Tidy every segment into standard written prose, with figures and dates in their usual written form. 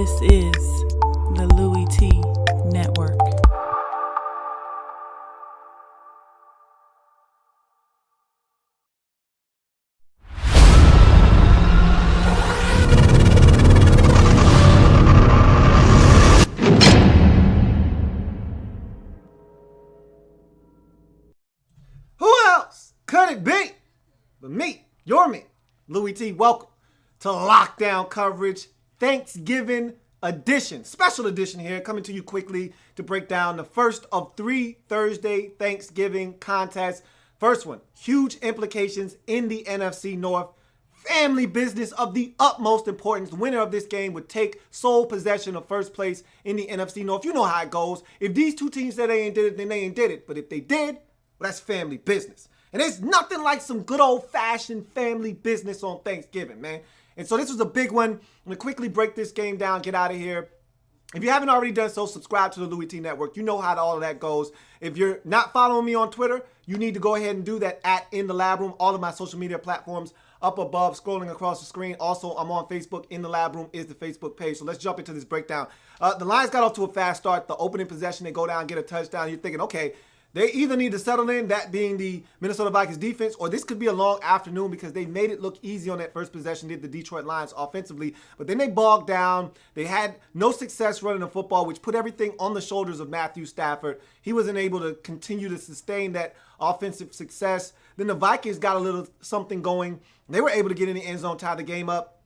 This is the Louis T. Network. Who else could it be but me, your man, Louis T. Welcome to Lockdown Coverage Thanksgiving edition, special edition here, coming to you quickly to break down the first of 3 Thursday Thanksgiving contests. First one, huge implications in the NFC North. Family business of the utmost importance. The winner of this game would take sole possession of first place in the NFC North. You know how it goes. If these two teams said they ain't did it, then they ain't did it. But if they did, well, that's family business. And there's nothing like some good old-fashioned family business on Thanksgiving, man. And so this was a big one. I'm going to quickly break this game down, get out of here. If you haven't already done so, subscribe to the Louis T Network. You know how all of that goes. If you're not following me on Twitter, you need to go ahead and do that at In The Lab Room. All of my social media platforms up above, scrolling across the screen. Also, I'm on Facebook. In The Lab Room is the Facebook page. So let's jump into this breakdown. The Lions got off to a fast start. The opening possession, they go down, get a touchdown. You're thinking, okay, they either need to settle in, that being the Minnesota Vikings defense, or this could be a long afternoon because they made it look easy on that first possession, did the Detroit Lions offensively. But then they bogged down. They had no success running the football, which put everything on the shoulders of Matthew Stafford. He wasn't able to continue to sustain that offensive success. Then the Vikings got a little something going. They were able to get in the end zone, tie the game up.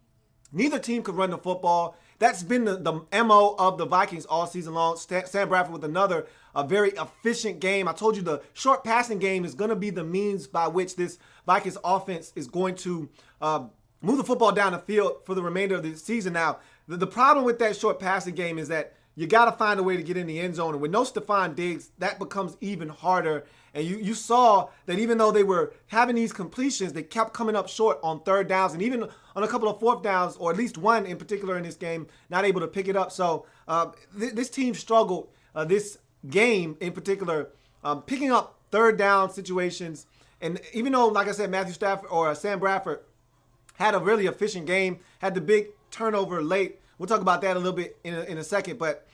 Neither team could run the football. That's been the MO of the Vikings all season long. Sam Bradford with another very efficient game. I told you the short passing game is going to be the means by which this Vikings offense is going to move the football down the field for the remainder of the season. Now, the problem with that short passing game is that you got to find a way to get in the end zone. And with no Stephon Diggs, that becomes even harder. And you saw that even though they were having these completions, they kept coming up short on third downs and even on a couple of fourth downs, or at least one in particular in this game, not able to pick it up. So this team struggled this game in particular, picking up third down situations. And even though, like I said, Matthew Stafford or Sam Bradford had a really efficient game, had the big turnover late. We'll talk about that a little bit in a second. But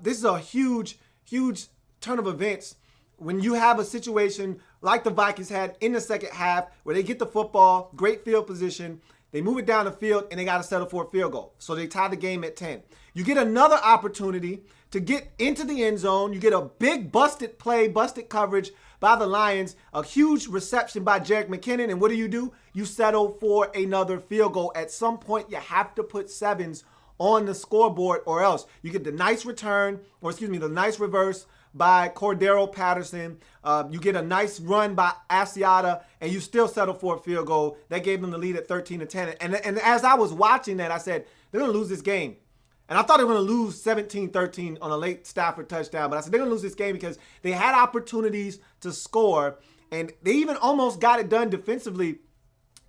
this is a huge, huge turn of events when you have a situation like the Vikings had in the second half where they get the football, great field position, they move it down the field, and they got to settle for a field goal. So they tie the game at 10. You get another opportunity to get into the end zone. You get a big busted play, busted coverage by the Lions, a huge reception by Jerick McKinnon. And what do? You settle for another field goal. At some point, you have to put sevens on the scoreboard or else. You get the nice return, the nice reverse by Cordero Patterson. You get a nice run by Asiata, and you still settle for a field goal. That gave them the lead at 13-10. And as I was watching that, I said, they're going to lose this game. And I thought they were going to lose 17-13 on a late Stafford touchdown. But I said, they're going to lose this game because they had opportunities to score. And they even almost got it done defensively.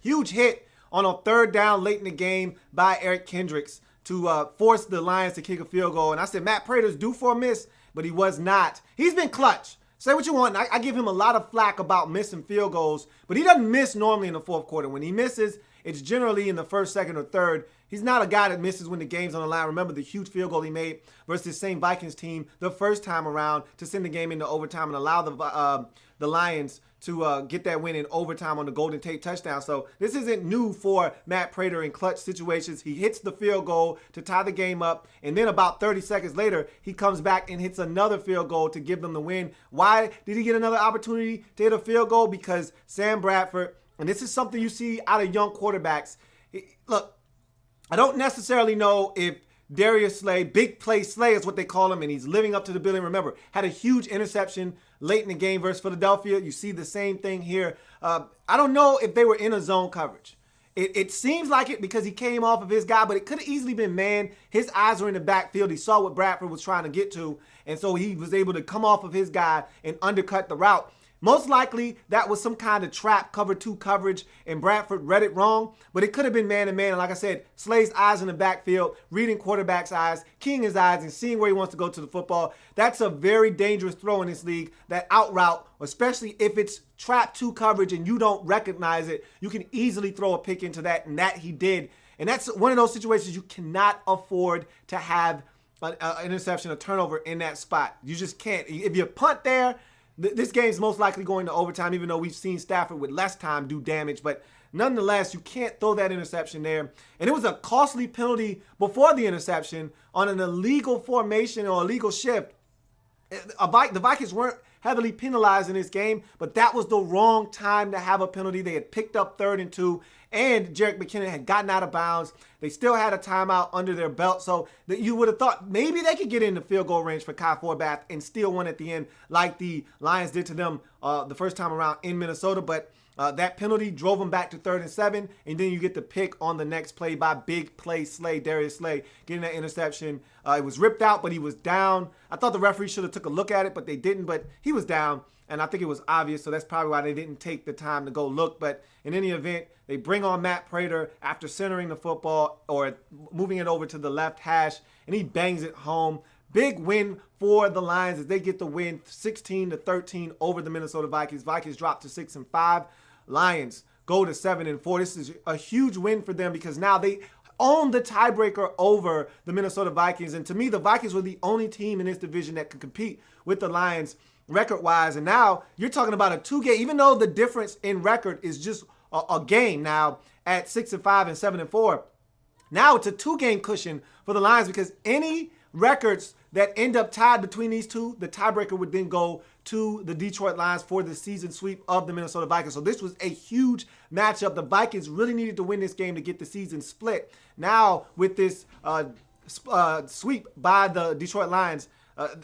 Huge hit on a third down late in the game by Eric Kendricks to force the Lions to kick a field goal. And I said, Matt Prater's due for a miss, but he was not. He's been clutch. Say what you want. I give him a lot of flack about missing field goals, but he doesn't miss normally in the fourth quarter. When he misses, it's generally in the first, second, or third. He's not a guy that misses when the game's on the line. Remember the huge field goal he made versus the same Vikings team the first time around to send the game into overtime and allow the Lions to get that win in overtime on the Golden Tate touchdown. So this isn't new for Matt Prater in clutch situations. He hits the field goal to tie the game up, and then about 30 seconds later, he comes back and hits another field goal to give them the win. Why did he get another opportunity to hit a field goal? Because Sam Bradford, and this is something you see out of young quarterbacks. Look, I don't necessarily know if Darius Slay, big play Slay is what they call him, and he's living up to the billing. Remember, had a huge interception late in the game versus Philadelphia. You see the same thing here. I don't know if they were in a zone coverage. It seems like it because he came off of his guy, but it could have easily been man. His eyes were in the backfield. He saw what Bradford was trying to get to, and so he was able to come off of his guy and undercut the route. Most likely, that was some kind of trap, cover two coverage, and Bradford read it wrong. But it could have been man-to-man. And like I said, Slay's eyes in the backfield, reading quarterback's eyes, keying his eyes, and seeing where he wants to go to the football. That's a very dangerous throw in this league. That out route, especially if it's trap two coverage and you don't recognize it, you can easily throw a pick into that. And that he did. And that's one of those situations you cannot afford to have an interception, a turnover in that spot. You just can't. If you punt there, this game's most likely going to overtime, even though we've seen Stafford with less time do damage. But nonetheless, you can't throw that interception there. And it was a costly penalty before the interception on an illegal formation or illegal shift. The Vikings weren't heavily penalized in this game, but that was the wrong time to have a penalty. They had picked up 3rd and 2, and Jerick McKinnon had gotten out of bounds. They still had a timeout under their belt, so that you would have thought maybe they could get in the field goal range for Kai Forbath and steal one at the end like the Lions did to them the first time around in Minnesota. But that penalty drove them back to 3rd and 7, and then you get the pick on the next play by big play Darius Slay, getting that interception. It was ripped out, but he was down. I thought the referee should have took a look at it, but they didn't. But he was down, and I think it was obvious, so that's probably why they didn't take the time to go look. But in any event, they bring on Matt Prater after centering the football or moving it over to the left hash, and he bangs it home. Big win for the Lions as they get the win 16-13 over the Minnesota Vikings. Vikings drop to 6-5. Lions go to 7-4. This is a huge win for them because now they own the tiebreaker over the Minnesota Vikings. And to me, the Vikings were the only team in this division that could compete with the Lions record-wise. And now you're talking about a 2-game, even though the difference in record is just a game now at 6-5 and 7-4. Now it's a 2-game cushion for the Lions because any records that end up tied between these two, the tiebreaker would then go to the Detroit Lions for the season sweep of the Minnesota Vikings. So this was a huge matchup. The Vikings really needed to win this game to get the season split. Now with this sweep by the Detroit Lions,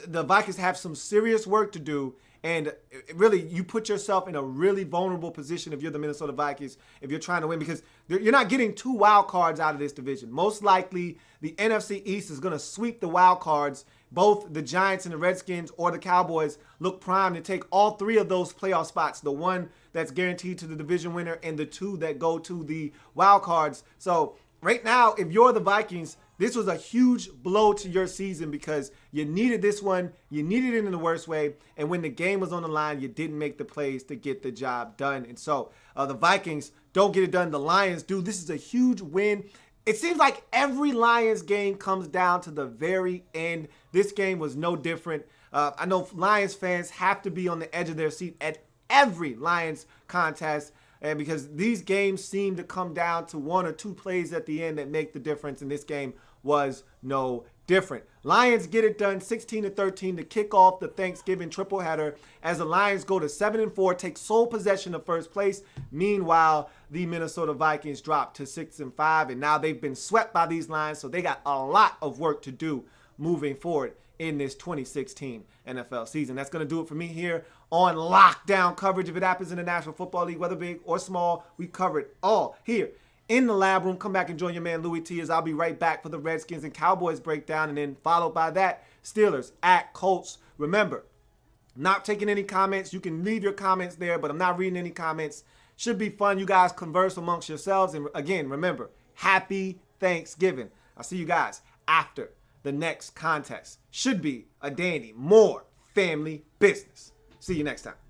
the Vikings have some serious work to do. And really, you put yourself in a really vulnerable position if you're the Minnesota Vikings, if you're trying to win, because you're not getting 2 wild cards out of this division. Most likely, the NFC East is going to sweep the wild cards. Both the Giants and the Redskins or the Cowboys look primed to take all 3 of those playoff spots, the one that's guaranteed to the division winner and the 2 that go to the wild cards. So right now, if you're the Vikings, this was a huge blow to your season because you needed this one. You needed it in the worst way. And when the game was on the line, you didn't make the plays to get the job done. And so the Vikings don't get it done. The Lions do. This is a huge win. It seems like every Lions game comes down to the very end. This game was no different. I know Lions fans have to be on the edge of their seat at every Lions contest. And because these games seem to come down to 1 or 2 plays at the end that make the difference, and this game was no different. Lions get it done 16-13 to kick off the Thanksgiving triple header as the Lions go to 7-4, take sole possession of first place. Meanwhile, the Minnesota Vikings drop to 6-5, and now they've been swept by these Lions, so they got a lot of work to do moving forward in this 2016 NFL season. That's going to do it for me here on Lockdown Coverage. If it happens in the National Football League, whether big or small, we cover it all here in the lab room. Come back and join your man Louis T as I'll be right back for the Redskins and Cowboys breakdown, and then followed by that, Steelers at Colts. Remember, not taking any comments. You can leave your comments there, but I'm not reading any comments. Should be fun. You guys converse amongst yourselves. And again, remember, happy Thanksgiving. I'll see you guys after the next contest. Should be a dandy, more family business. See you next time.